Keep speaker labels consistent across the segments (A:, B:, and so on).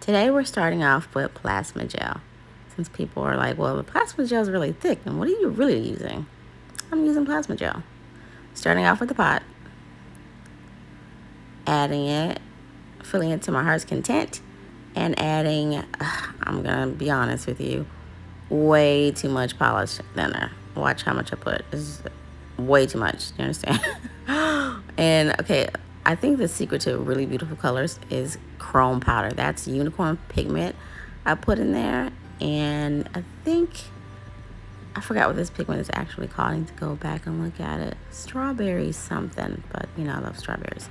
A: Today we're starting off with Plasma Gel. Since people are like, well, the Plasma Gel is really thick, and what are you really using? I'm using Plasma Gel. Starting off with the pot, adding it, filling it to my heart's content, and adding, I'm going to be honest with you, way too much polish thinner. Watch how much I put. It's way too much. Do you understand? And, okay, I think the secret to really beautiful colors is chrome powder. That's unicorn pigment I put in there. And I forgot what this pigment is actually called. I need to go back and look at it. Strawberry something, but you know I love strawberries.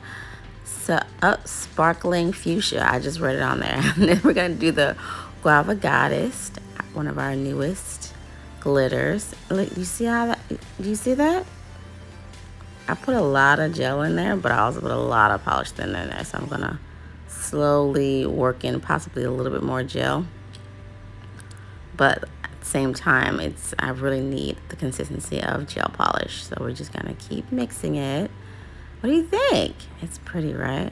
A: So, sparkling fuchsia. I just read it on there. And then we're gonna do the Guava Goddess, one of our newest glitters. Look, you see how that? Do you see that? I put a lot of gel in there, but I also put a lot of polish thinner in there. So I'm gonna slowly work in possibly a little bit more gel. But at the same time, I really need the consistency of gel polish. So we're just gonna keep mixing it. What do you think? It's pretty, right?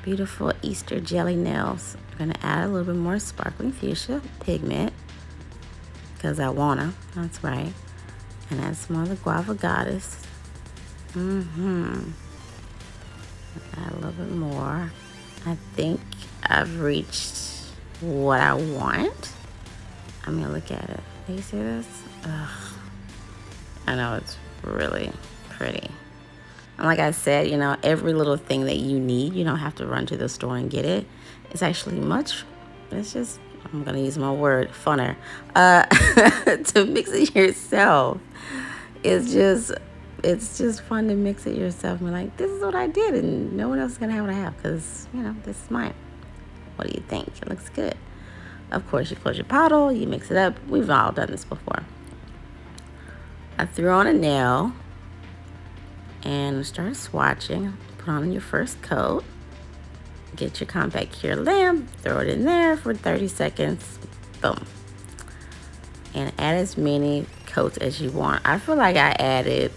A: Beautiful Easter jelly nails. I'm gonna add a little bit more sparkling fuchsia pigment because I wanna. That's right. And add some more of the Guava Goddess. Add a little bit more. I think I've reached what I want. I mean, look at it. Do you see this? Ugh. I know it's really pretty. And like I said, you know, every little thing that you need, you don't have to run to the store and get it. It's actually it's just, I'm going to use my word, funner. To mix it yourself. It's just fun to mix it yourself and be like, this is what I did, and no one else is going to have what I have because, you know, this is mine. What do you think? It looks good. Of course, you close your bottle, you mix it up. We've all done this before. I threw on a nail and start swatching. Put on your first coat. Get your compact cure lamp, throw it in there for 30 seconds. Boom. And add as many coats as you want. I feel like I added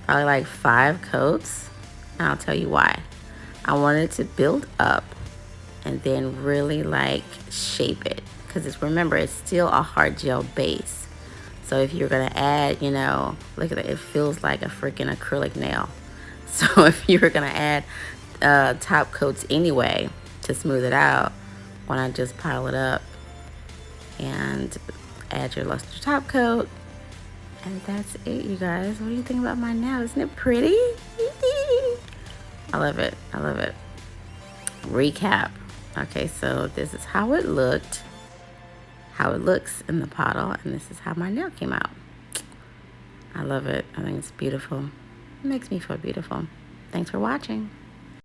A: probably like 5 coats. And I'll tell you why. I wanted to build up and then really like shape it. Because remember, it's still a hard gel base. So if you're going to add, you know, look at it. It feels like a freaking acrylic nail. So if you're going to add top coats anyway to smooth it out, why not just pile it up and add your luster top coat? And that's it, you guys. What do you think about my nail? Isn't it pretty? I love it. I love it. Recap. Okay, so this is how it looked. How it looks in the bottle, and this is how my nail came out. I love it. I think it's beautiful. It makes me feel beautiful. Thanks for watching.